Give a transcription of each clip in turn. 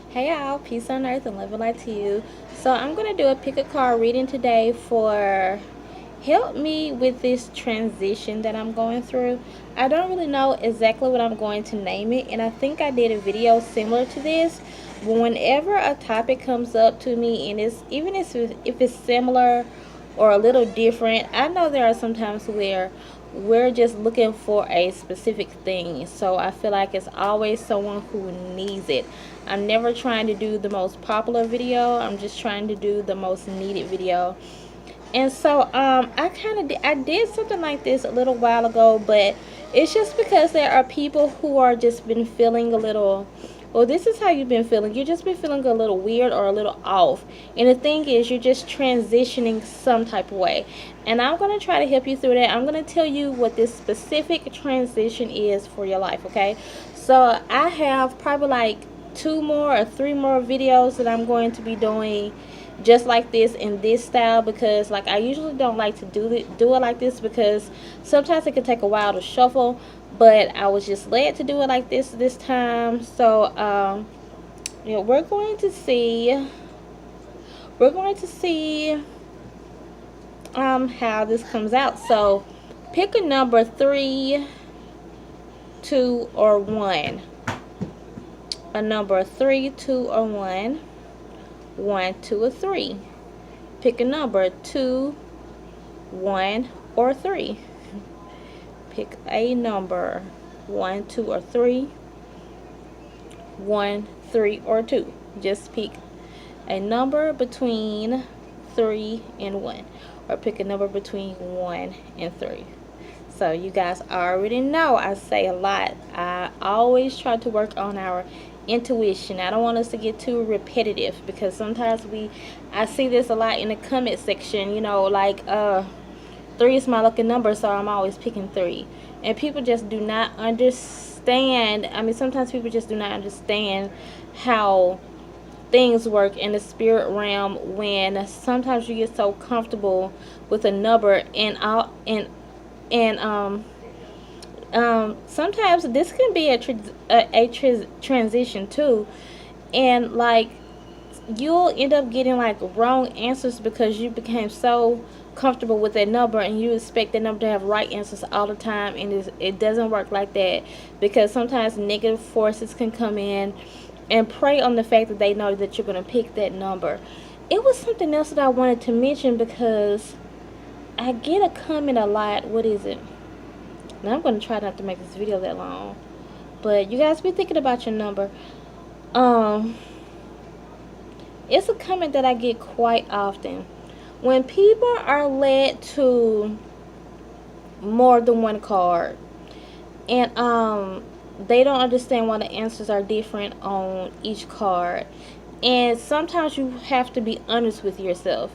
Hey y'all, peace on earth and love and light to you. So I'm going to do a pick a card reading today for help me with this transition that I'm going through. I don't really know exactly what I'm going to name it, and I think I did a video similar to this. But whenever a topic comes up to me, and it's even if it's similar or a little different, I know there are some times where we're just looking for a specific thing. So I feel like it's always someone who needs it. I'm never trying to do the most popular video. I'm just trying to do the most needed video. And so I did something like this a little while ago, but it's just because there are people who are just been feeling a little, well, this is how you've been feeling. You've just been feeling a little weird or a little off. And the thing is, you're just transitioning some type of way. And I'm going to try to help you through that. I'm going to tell you what this specific transition is for your life, okay? So I have probably like 2 more or 3 more videos that I'm going to be doing just like this in this style, because like I usually don't like to do it like this because sometimes it can take a while to shuffle, but I was just led to do it like this time. So we're going to see how this comes out. So pick a number: 3, 2, or 1. A number: 3, 2, or 1. 1, 2, or 3. Pick a number: 2, 1, or 3. Pick a number: 1, 2, or 3. 1, 3, or 2. Just pick a number between 3 and 1, or pick a number between 1 and 3. So you guys already know I say a lot. I always try to work on our intuition. I don't want us to get too repetitive, because sometimes I see this a lot in the comment section, like 3 is my lucky number, so I'm always picking 3. And people just do not understand. I mean, sometimes people just do not understand how things work in the spirit realm, when sometimes you get so comfortable with a number, and sometimes this can be a transition too, and like you'll end up getting like wrong answers because you became so comfortable with that number, and you expect that number to have right answers all the time, and it doesn't work like that, because sometimes negative forces can come in and prey on the fact that they know that you're going to pick that number. It was something else that I wanted to mention, because I get a comment a lot. What is it? Now I'm going to try not to make this video that long, but you guys be thinking about your number. It's a comment that I get quite often. When people are led to more than one card, and they don't understand why the answers are different on each card, and sometimes you have to be honest with yourself.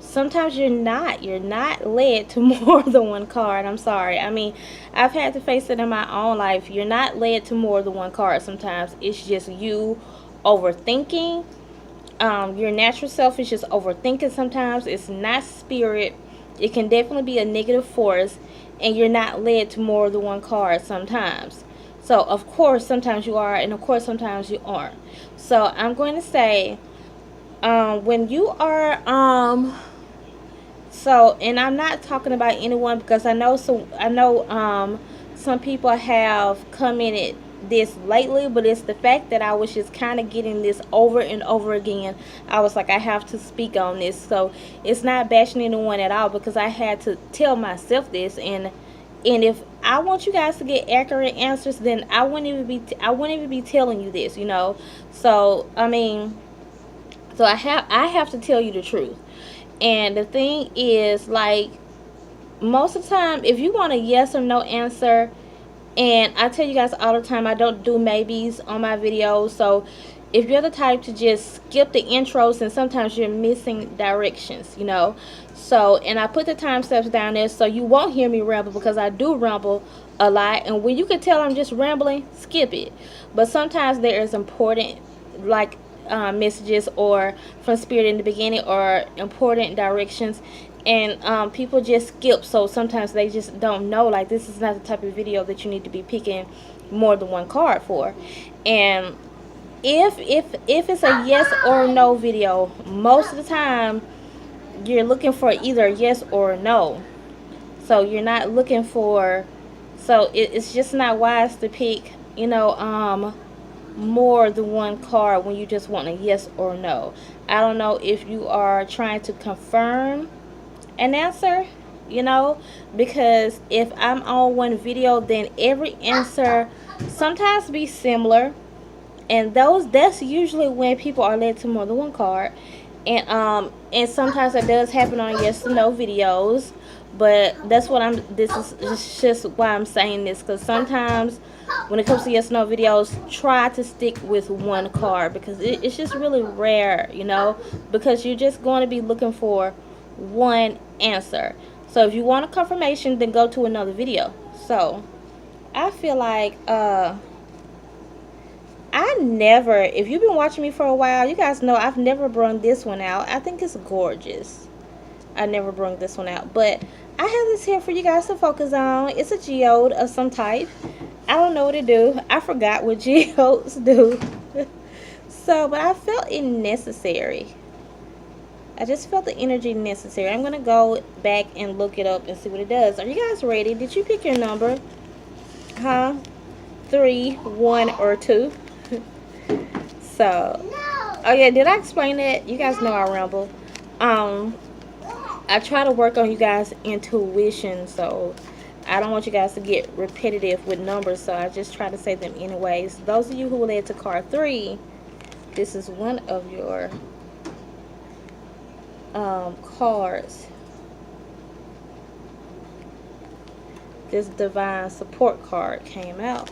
Sometimes you're not led to more than one card. I'm sorry. I mean, I've had to face it in my own life. You're not led to more than one card. Sometimes it's just you overthinking. Your natural self is just overthinking. Sometimes it's not spirit. It can definitely be a negative force, and you're not led to more than one card sometimes. So of course sometimes you are, and of course sometimes you aren't. So I'm going to say, when you are and I'm not talking about anyone, because I know some people have commented this lately, but it's the fact that I was just kind of getting this over and over again. I was like, I have to speak on this. So it's not bashing anyone at all, because I had to tell myself this, and if I want you guys to get accurate answers, then I wouldn't even be telling you this, So I mean, so I have to tell you the truth. And the thing is, like, most of the time, if you want a yes or no answer, and I tell you guys all the time, I don't do maybes on my videos. So if you're the type to just skip the intros, and sometimes you're missing directions, So, and I put the time steps down there so you won't hear me ramble, because I do ramble a lot. And when you can tell I'm just rambling, skip it. But sometimes there is important, like, messages or from spirit in the beginning, or important directions, and people just skip. So sometimes they just don't know, like, this is not the type of video that you need to be picking more than one card for. And if it's a yes or no video, most of the time you're looking for either a yes or a no. So you're not looking for, so it's just not wise to pick, more than one card when you just want a yes or no. I don't know if you are trying to confirm an answer, because if I'm on one video, then every answer sometimes be similar, and that's usually when people are led to more than one card. And sometimes it does happen on yes or no videos, but that's what this is just why I'm saying this, because sometimes when it comes to yes or no videos, try to stick with one card, because it's just really rare, because you're just going to be looking for one answer. So if you want a confirmation, then go to another video. So I feel like if you've been watching me for a while, you guys know I've never brung this one out. I think it's gorgeous. I never brung this one out, but I have this here for you guys to focus on. It's a geode of some type. I don't know what to do. I forgot what geodes do. So, but I felt it necessary. I just felt the energy necessary. I'm going to go back and look it up and see what it does. Are you guys ready? Did you pick your number? Huh? 3, 1, or 2? So, oh yeah, did I explain that? You guys know I ramble. I try to work on you guys' intuition, so I don't want you guys to get repetitive with numbers, so I just try to say them anyways. Those of you who led to card 3, this is one of your cards. This divine support card came out.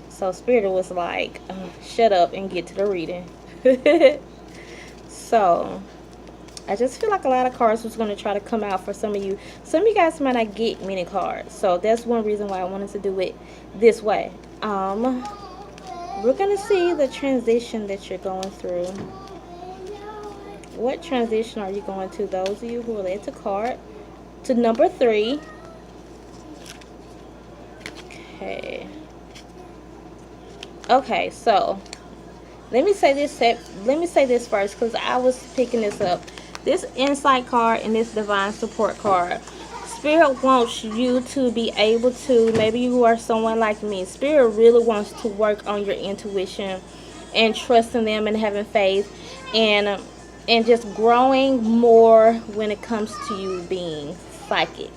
So Spirit was like, shut up and get to the reading. So I just feel like a lot of cards was going to try to come out for some of you. Some of you guys might not get many cards. So that's one reason why I wanted to do it this way. We're going to see the transition that you're going through. What transition are you going to? Those of you who are led to number 3. Okay, so let me say this first, because I was picking this up. This insight card and this divine support card, Spirit wants you to be able to, maybe you are someone like me, Spirit really wants to work on your intuition and trusting them and having faith and just growing more when it comes to you being psychic.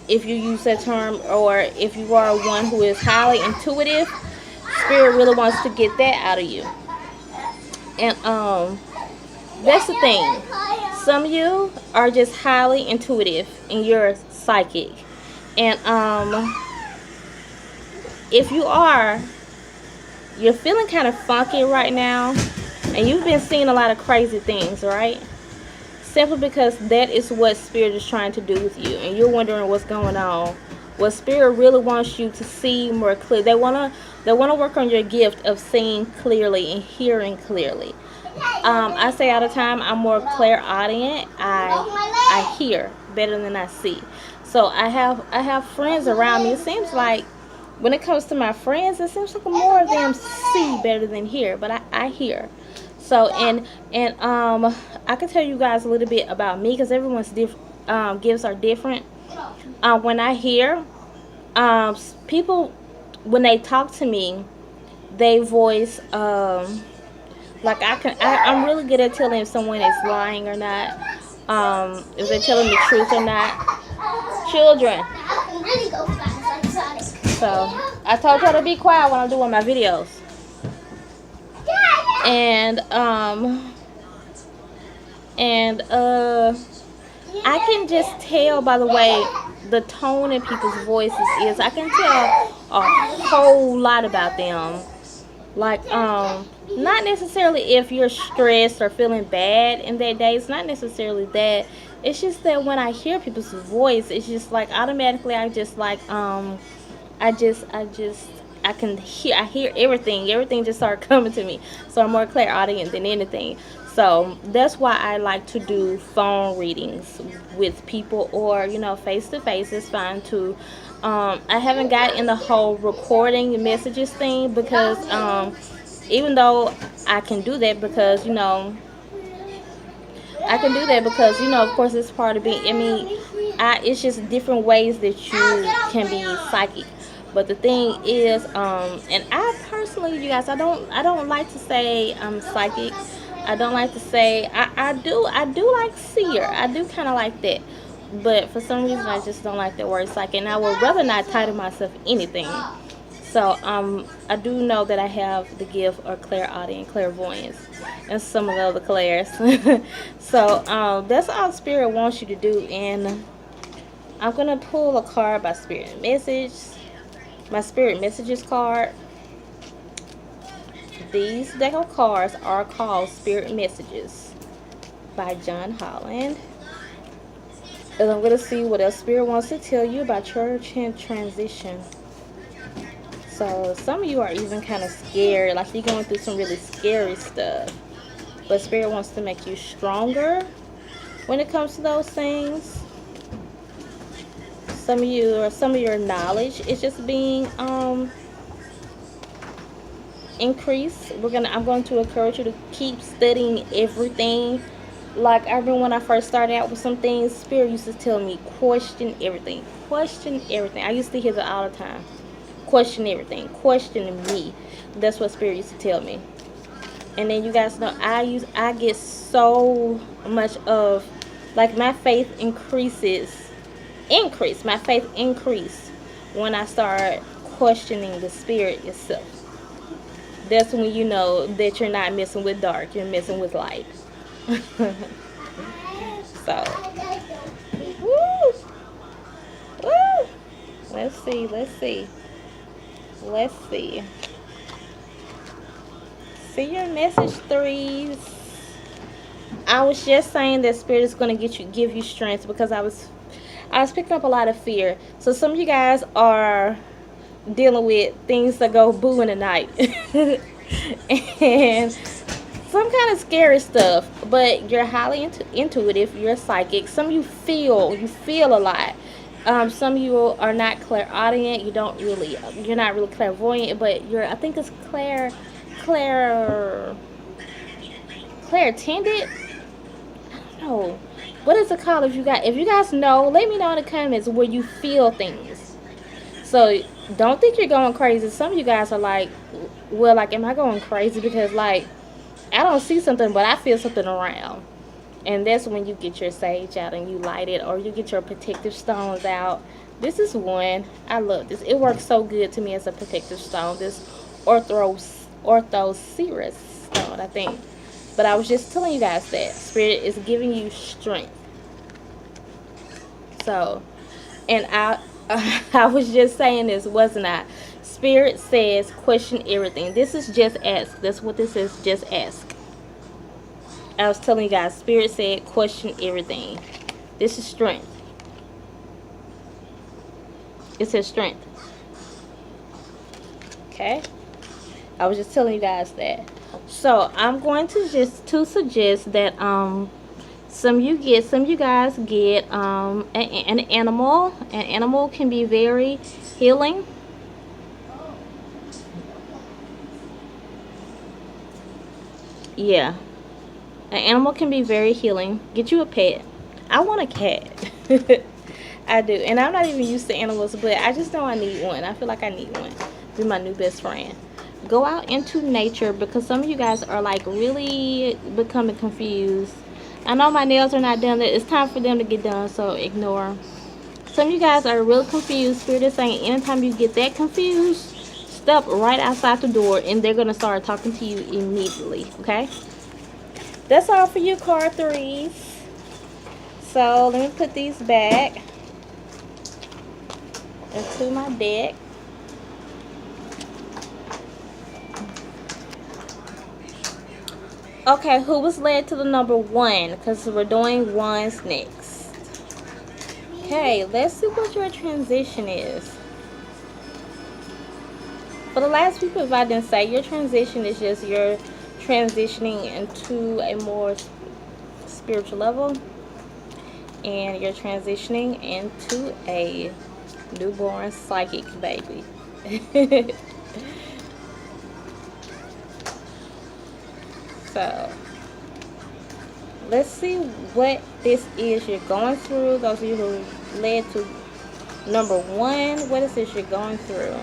If you use that term, or if you are one who is highly intuitive, Spirit really wants to get that out of you. And that's the thing. Some of you are just highly intuitive and you're psychic. And if you're feeling kind of funky right now, and you've been seeing a lot of crazy things, right? Simply because that is what Spirit is trying to do with you, and you're wondering what's going on. What Spirit really wants you to see more clear. They wanna work on your gift of seeing clearly and hearing clearly. I say all the time, I'm more clairaudient. I hear better than I see. So I have friends around me. It seems like when it comes to my friends, it seems like more of them see better than hear, but I hear. So and I can tell you guys a little bit about me, because everyone's gifts are different. When I hear people, when they talk to me, they voice like I'm really good at telling if someone is lying or not, if they're telling the truth or not. Children. So I told her to be quiet when I'm doing my videos. And I can just tell by the way the tone in people's voices is. I can tell a whole lot about them. Like, not necessarily if you're stressed or feeling bad in that day. It's not necessarily that. It's just that when I hear people's voice, it's just like automatically I just like I hear everything. Everything just started coming to me. So I'm more clairaudient than anything. So that's why I like to do phone readings with people, or face to face is fine too. I haven't got in the whole recording messages thing, because even though I can do that, because of course it's part of being. I mean, it's just different ways that you can be psychic. But the thing is, and I personally, you guys, I don't like to say I'm psychic. I don't like to say I do like seer. I do kind of like that. But for some reason, I just don't like the word psychic, and I would rather not title myself anything. So I do know that I have the gift of clairaudient, clairvoyance, and some of the other clairs. So that's all Spirit wants you to do. And I'm gonna pull a card by Spirit Message, my Spirit Messages card. These deck of cards are called Spirit Messages by John Holland. And I'm gonna see what else Spirit wants to tell you about your transition. So some of you are even kind of scared, like you're going through some really scary stuff. But Spirit wants to make you stronger when it comes to those things. Some of you, or some of your knowledge is just being increased. I'm going to encourage you to keep studying everything. Like I remember when I first started out with some things, Spirit used to tell me, question everything. Question everything. I used to hear that all the time. Question everything. Question me. That's what Spirit used to tell me. And then you guys know I get so much of, like, my faith my faith increased when I start questioning the Spirit itself. That's when you know that you're not messing with dark, you're messing with light. So woo, woo. Let's see see your message, threes. I was just saying that Spirit is going to give you strength, because I was picking up a lot of fear. So some of you guys are dealing with things that go boo in the night. And some kind of scary stuff. But you're highly intuitive, you're psychic. Some of you feel a lot. Some of you are not clairaudient. You're not really clairvoyant, but I think it's clairtended. I don't know. What is it called? If you guys know, let me know in the comments where you feel things. So don't think you're going crazy. Some of you guys are like, well, like, am I going crazy? Because, like, I don't see something, but I feel something around. And that's when you get your sage out and you light it, or you get your protective stones out. This is one. I love this. It works so good to me as a protective stone. This Orthoceras stone, I think. But I was just telling you guys that Spirit is giving you strength. So, and I was just saying this, wasn't I? Spirit says question everything. This is just ask. That's what this is, just ask. I was telling you guys, Spirit said question everything. This is strength. It says strength. Okay? I was just telling you guys that. So I'm going to suggest that some of you guys get an animal. An animal can be very healing. Yeah. An animal can be very healing. Get you a pet. I want a cat. I do. And I'm not even used to animals, but I just know I need one. I feel like I need one. Be my new best friend. Go out into nature, because some of you guys are like really becoming confused. I know my nails are not done. It's time for them to get done, so ignore. Some of you guys are really confused. Spirit is saying anytime you get that confused, step right outside the door and they're going to start talking to you immediately. Okay? That's all for you, card threes. So let me put these back into my deck. Okay, who was led to the number 1? Because we're doing ones next. Okay, let's see what your transition is. For the last people, if I didn't say, your transition is just your transitioning into a more spiritual level, and you're transitioning into a newborn psychic baby. So let's see what this is you're going through. Those of you who led to number 1, what is this you're going through?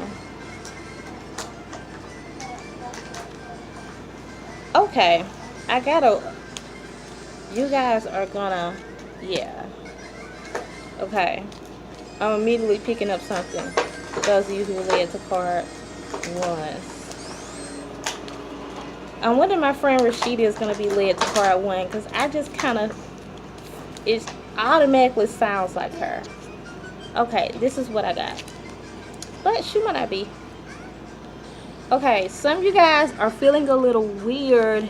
Okay, you guys are gonna, yeah. Okay, I'm immediately picking up something. Those of you who led to card 1. I wonder my friend Rashida is going to be led to card 1, because I just kind of, it automatically sounds like her. Okay, this is what I got. But she might not be. Okay, some of you guys are feeling a little weird.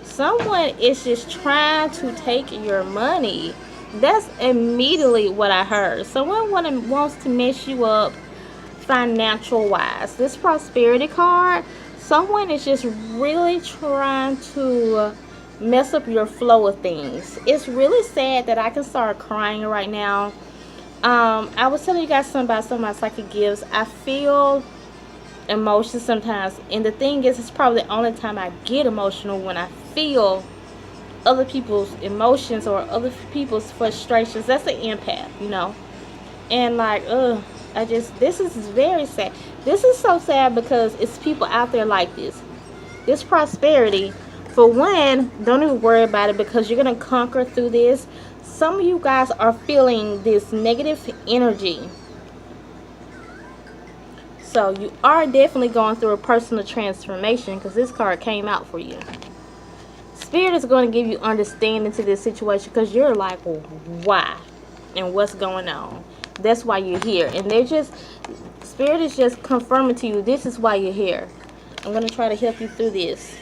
Someone is just trying to take your money. That's immediately what I heard. Someone wants to mess you up financial wise. This prosperity card, someone is just really trying to mess up your flow of things. It's really sad that I can start crying right now. I was telling you guys something about some of my psychic gifts. I feel emotions sometimes, and the thing is, it's probably the only time I get emotional, when I feel other people's emotions or other people's frustrations. That's an empath, you know. And like, this is very sad. This is so sad because it's people out there like this. This prosperity, for one, don't even worry about it, because you're going to conquer through this. Some of you guys are feeling this negative energy. So you are definitely going through a personal transformation, because this card came out for you. Spirit is going to give you understanding to this situation, because you're like, well, why? And what's going on? That's why you're here. And Spirit is just confirming to you, this is why you're here. I'm going to try to help you through this.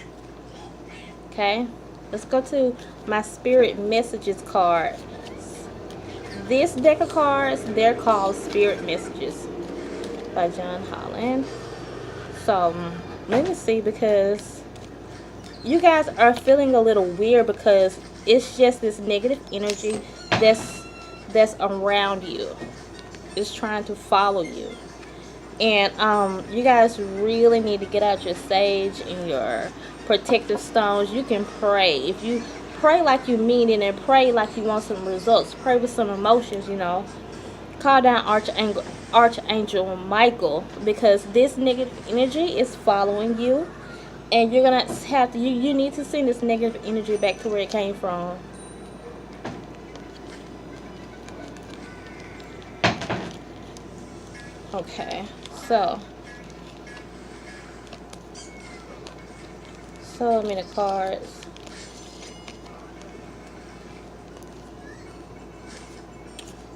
Okay? Let's go to my Spirit Messages card. This deck of cards, they're called Spirit Messages by John Holland. So, let me see, because you guys are feeling a little weird, because it's just this negative energy that's around you. It's trying to follow you. And you guys really need to get out your sage and your protective stones. You can pray. If you pray like you mean it, and pray like you want some results, pray with some emotions, you know. Call down Archangel Michael, because this negative energy is following you, and you're gonna have to, you need to send this negative energy back to where it came from. Okay, so many cards.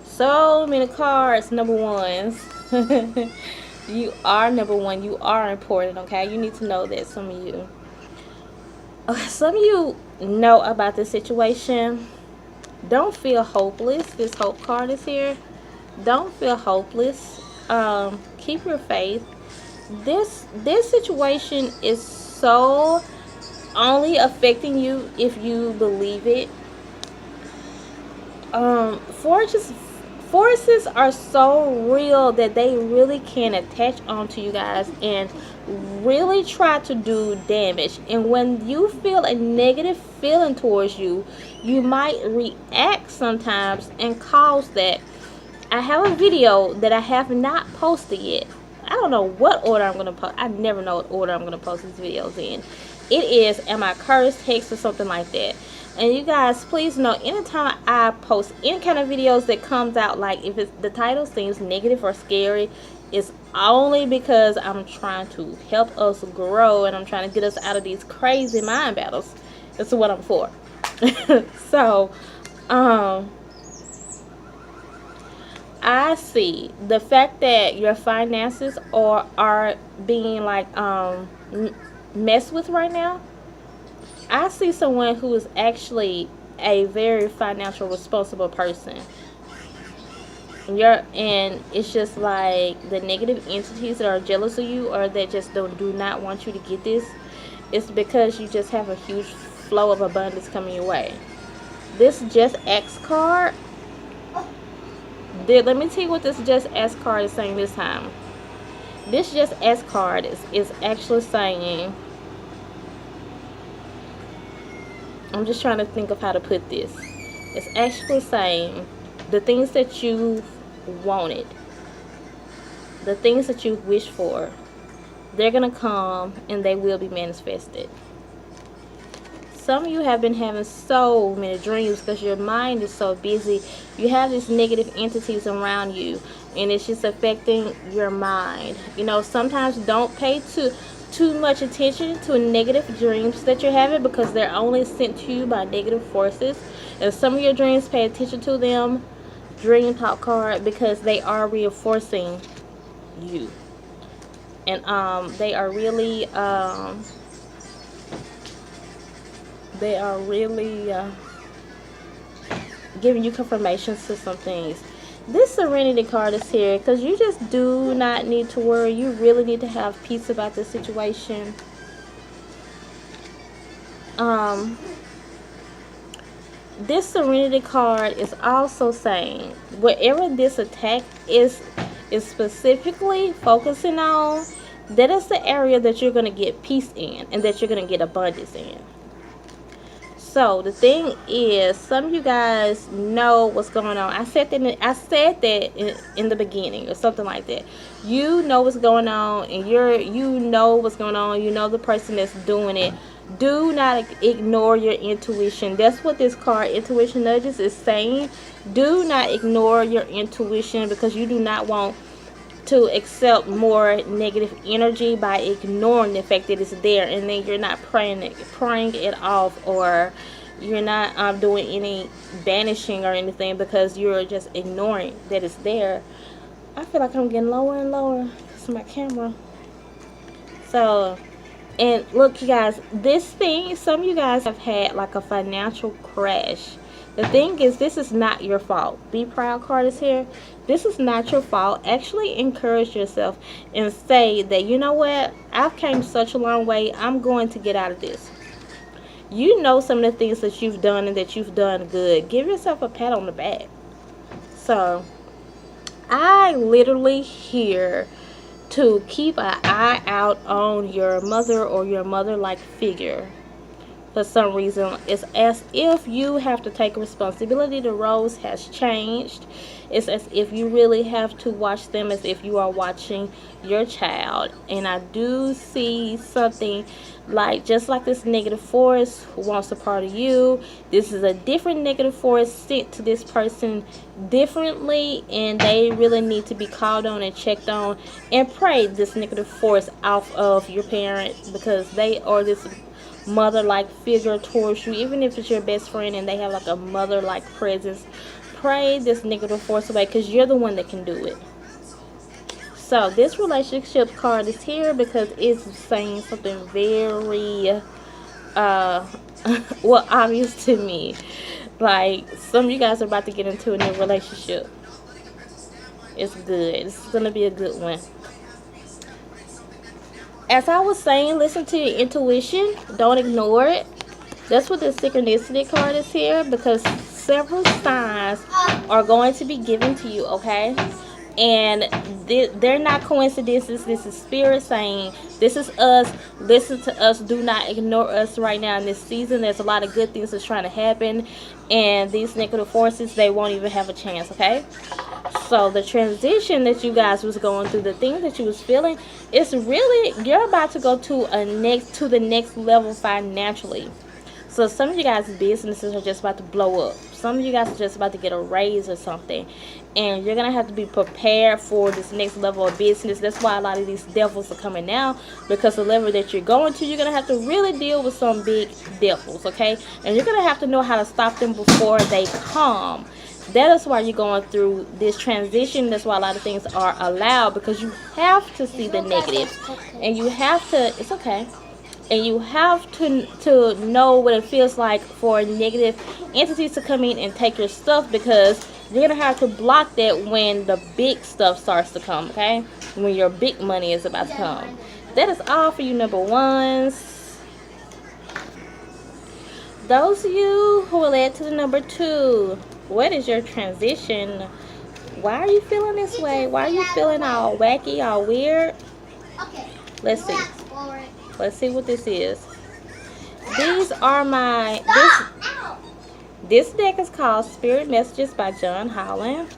So many cards, number 1s. You are number 1. You are important, okay? You need to know that, some of you. Okay, some of you know about this situation. Don't feel hopeless. This hope card is here. Don't feel hopeless. Keep your faith. This situation is so only affecting you if you believe it. Forces are so real that they really can attach onto you guys and really try to do damage. And when you feel a negative feeling towards you, you might react sometimes and cause that. I have a video that I have not posted yet. I don't know what order I'm going to post. I never know what order I'm going to post these videos in. It is, am I cursed, hex, or something like that. And you guys, please know, anytime I post any kind of videos that comes out, like if the title seems negative or scary, it's only because I'm trying to help us grow, and I'm trying to get us out of these crazy mind battles. That's what I'm for. So, I see the fact that your finances are being like messed with right now. I see someone who is actually a very financial responsible person. And it's just like the negative entities that are jealous of you, or that just do not want you to get this. it's because you just have a huge flow of abundance coming your way. This Just X card, let me tell you what this Just X card is saying this time. This Just X card is actually saying, I'm just trying to think of how to put this. It's actually saying the things that you wanted, the things that you wish for, they're going to come and they will be manifested. Some of you have been having so many dreams because your mind is so busy. You have these negative entities around you, and it's just affecting your mind. You know, sometimes don't pay too much attention to negative dreams that you're having, because they're only sent to you by negative forces. And some of your dreams, pay attention to them, dream top card, because they are reinforcing you. And they are really giving you confirmations to some things. This Serenity card is here because you just do not need to worry. You really need to have peace about the situation. This Serenity card is also saying whatever this attack is specifically focusing on, that is the area that you're going to get peace in and that you're going to get abundance in. So the thing is, some of you guys know what's going on. I said that in the beginning or something like that. You know what's going on, and you know what's going on. You know the person that's doing it. Do not ignore your intuition. That's what this card, Intuition Nudges, is saying. Do not ignore your intuition, because you do not want to accept more negative energy by ignoring the fact that it's there, and then you're not praying it off, or you're not doing any banishing or anything, because you're just ignoring that it's there. I feel like I'm getting lower and lower because of my camera. So, and look, you guys, this thing, some of you guys have had like a financial crash. The thing is, this is not your fault. Be Proud card is here. This is not your fault. Actually encourage yourself and say that, you know what, I've came such a long way. I'm going to get out of this. You know some of the things that you've done and that you've done good. Give yourself a pat on the back. So, I literally here to keep an eye out on your mother or your mother-like figure. For some reason, it's as if you have to take responsibility. The roles has changed. It's as if you really have to watch them as if you are watching your child. And I do see something like, just like this negative force wants a part of you, this is a different negative force sent to this person differently, and they really need to be called on and checked on, and pray this negative force off of your parent, because they are this mother-like figure towards you. Even if it's your best friend and they have like a mother-like presence, pray this negative force away, because you're the one that can do it. So this relationship card is here because it's saying something very well, obvious to me. Like, some of you guys are about to get into a new relationship. It's good. It's gonna be a good one. As I was saying, listen to your intuition. Don't ignore it. That's what the Synchronicity card is here, because several signs are going to be given to you, okay? And they're not coincidences. This is Spirit saying, this is us. Listen to us. Do not ignore us right now in this season. There's a lot of good things that's trying to happen. And these negative forces, they won't even have a chance, okay? So the transition that you guys was going through, the things that you was feeling, it's really, you're about to go to the next level financially. So some of you guys' businesses are just about to blow up. Some of you guys are just about to get a raise or something. And you're going to have to be prepared for this next level of business. That's why a lot of these devils are coming now. Because the level that you're going to, you're going to have to really deal with some big devils, okay? And you're going to have to know how to stop them before they come. That is why you're going through this transition. That's why a lot of things are allowed. Because you have to see the negative. And you have to, it's okay. And you have to know what it feels like for negative entities to come in and take your stuff, because you're going to have to block that when the big stuff starts to come, okay? When your big money is about to come. That is all for you, number ones. Those of you who are led to the number 2, what is your transition? Why are you feeling this way? Why are you feeling all wacky, all weird? Let's see. Let's see what this is. These are my this deck is called Spirit Messages by John Holland.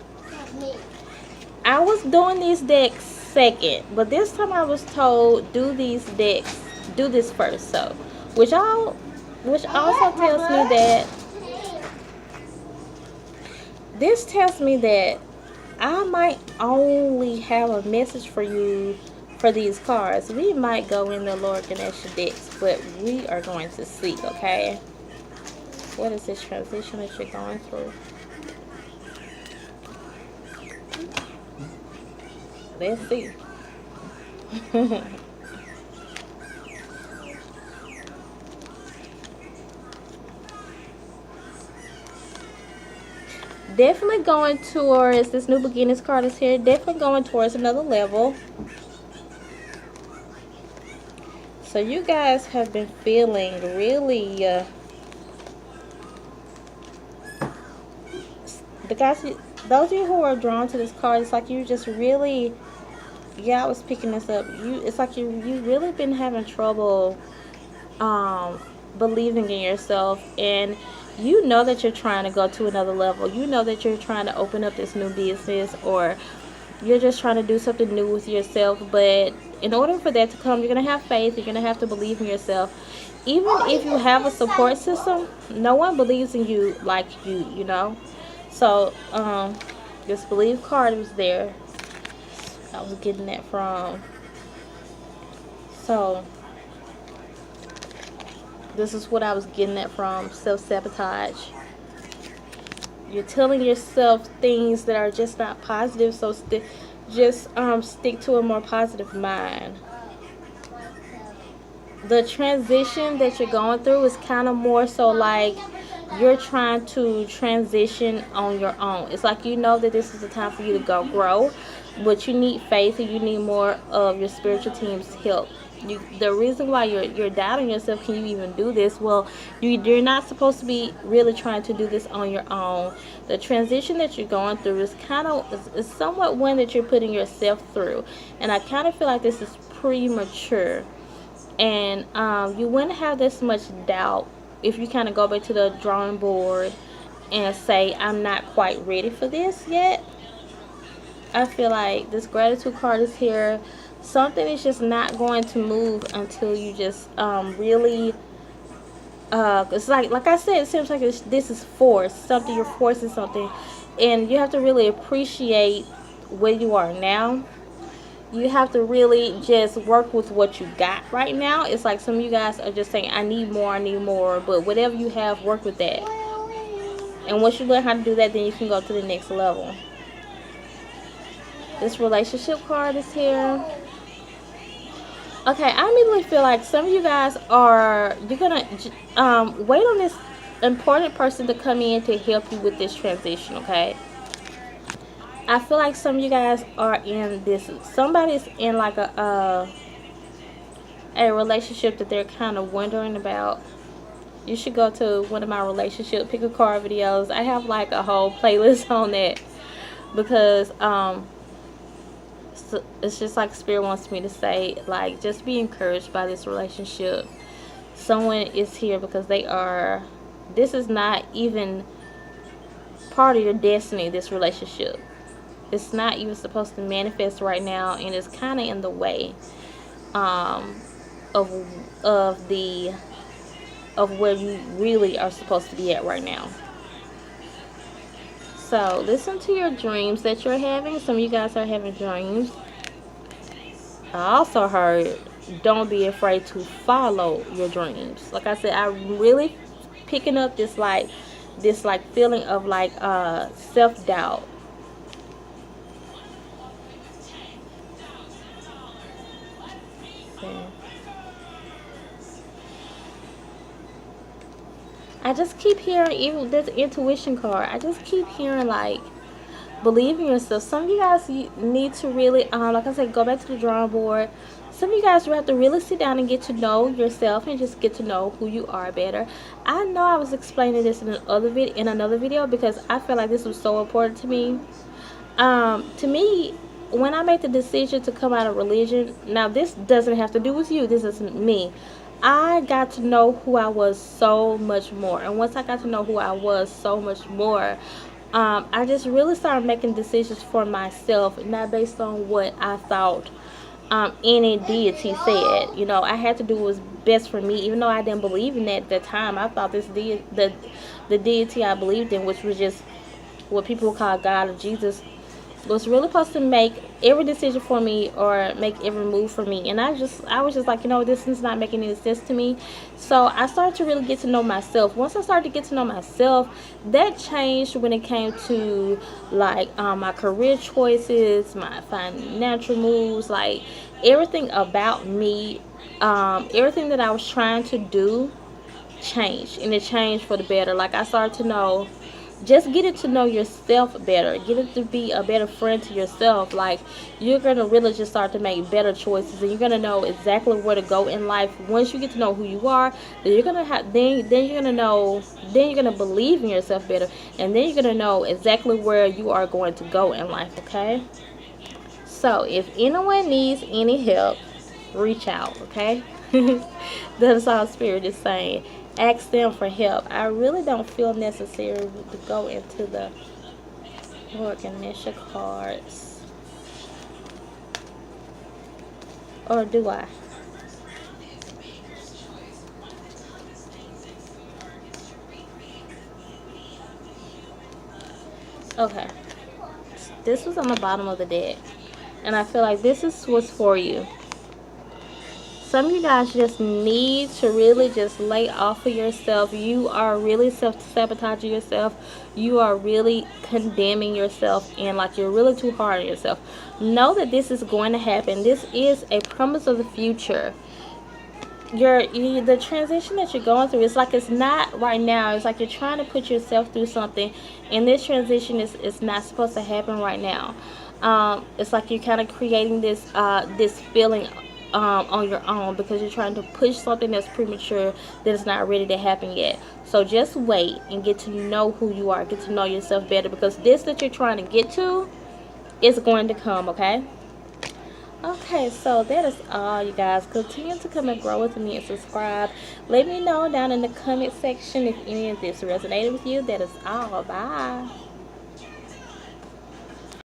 I was doing these decks second, but this time I was told do these decks, do this first. So, which also tells me that this tells me that I might only have a message for you for these cards. We might go in the Lord Ganesha decks, but we are going to see, okay? What is this transition that you're going through? Let's see. Definitely going towards, this New Beginnings card is here, definitely going towards another level. So you guys have been feeling really, those of you who are drawn to this card, it's like you just really, yeah, I was picking this up. It's like you really been having trouble believing in yourself, and you know that you're trying to go to another level. You know that you're trying to open up this new business, or you're just trying to do something new with yourself. But in order for that to come, you're going to have faith. You're going to have to believe in yourself. Even if you have a support system, no one believes in you like you know. So, this believe card was there. I was getting that from. So, this is what I was getting that from. Self-sabotage. You're telling yourself things that are just not positive, so stick to a more positive mind. The transition that you're going through is kind of more so like you're trying to transition on your own. It's like you know that this is the time for you to go grow, but you need faith and you need more of your spiritual team's help. The reason why you're doubting yourself, can you even do this? Well, you're not supposed to be really trying to do this on your own. The transition that you're going through is somewhat one that you're putting yourself through, and I kind of feel like this is premature, and you wouldn't have this much doubt if you kind of go back to the drawing board and say, I'm not quite ready for this yet. I feel like this gratitude card is here. Something is just not going to move until you just really, it's like I said, it seems like this is forced. Something, you're forcing something, and you have to really appreciate where you are now. You have to really just work with what you got right now. It's like some of you guys are just saying, I need more, but whatever you have, work with that. And once you learn how to do that, then you can go to the next level. This relationship card is here. Okay, I immediately feel like some of you guys you're gonna wait on this important person to come in to help you with this transition, okay? I feel like some of you guys are in this, somebody's in like a relationship that they're kind of wondering about. You should go to one of my relationship pick a card videos. I have like a whole playlist on that, because it's just like Spirit wants me to say, like, just be encouraged by this relationship. Someone is here because this is not even part of your destiny, this relationship. It's not even supposed to manifest right now, and it's kind of in the way of where you really are supposed to be at right now. So listen to your dreams that you're having. Some of you guys are having dreams. I also heard, don't be afraid to follow your dreams. Like I said, I'm really picking up this feeling of like self-doubt. I just keep hearing, even this intuition card, I just keep hearing like, believe in yourself. Some of you guys need to really, like I said, go back to the drawing board. some of you guys will have to really sit down and get to know yourself and just get to know who you are better. I know I was explaining this in another video because I feel like this was so important to me. To me, when I made the decision to come out of religion, now this doesn't have to do with you, this is me. I got to know who I was so much more. And once I got to know who I was so much more, I just really started making decisions for myself, not based on what I thought any deity said. You know, I had to do what was best for me, even though I didn't believe in it at the time. I thought the deity I believed in, which was just what people call God or Jesus, was really supposed to make every decision for me or make every move for me. And I was just like, you know, this is not making any sense to me. So I started to really get to know myself. Once I started to get to know myself, that changed when it came to like my career choices, my financial moves, like everything about me, everything that I was trying to do changed, and it changed for the better. Like I started to know, just get it to know yourself better, get it to be a better friend to yourself. Like you're gonna really just start to make better choices, and you're gonna know exactly where to go in life. Once you get to know who you are, then you're gonna have then you're gonna know, then you're gonna believe in yourself better, and then you're gonna know exactly where you are going to go in life. Okay, so if anyone needs any help, reach out. Okay. That's all Spirit is saying. Ask them for help. I really don't feel necessary to go into the Ganesha cards. Or do I? Okay. This was on the bottom of the deck. And I feel like this is what's for you. Some of you guys just need to really just lay off of yourself. You are really self-sabotaging yourself. You are really condemning yourself, and like you're really too hard on yourself. Know that this is going to happen. This is a promise of the future. The transition that you're going through, it's like it's not right now. It's like you're trying to put yourself through something, and this transition is not supposed to happen right now. It's like you're kind of creating this feeling on your own, because you're trying to push something that's premature, that is not ready to happen yet. So just wait and get to know who you are, get to know yourself better, because this that you're trying to get to is going to come. Okay. Okay, so that is all, you guys. Continue to come and grow with me and subscribe. Let me know down in the comment section if any of this resonated with you. That is all. Bye.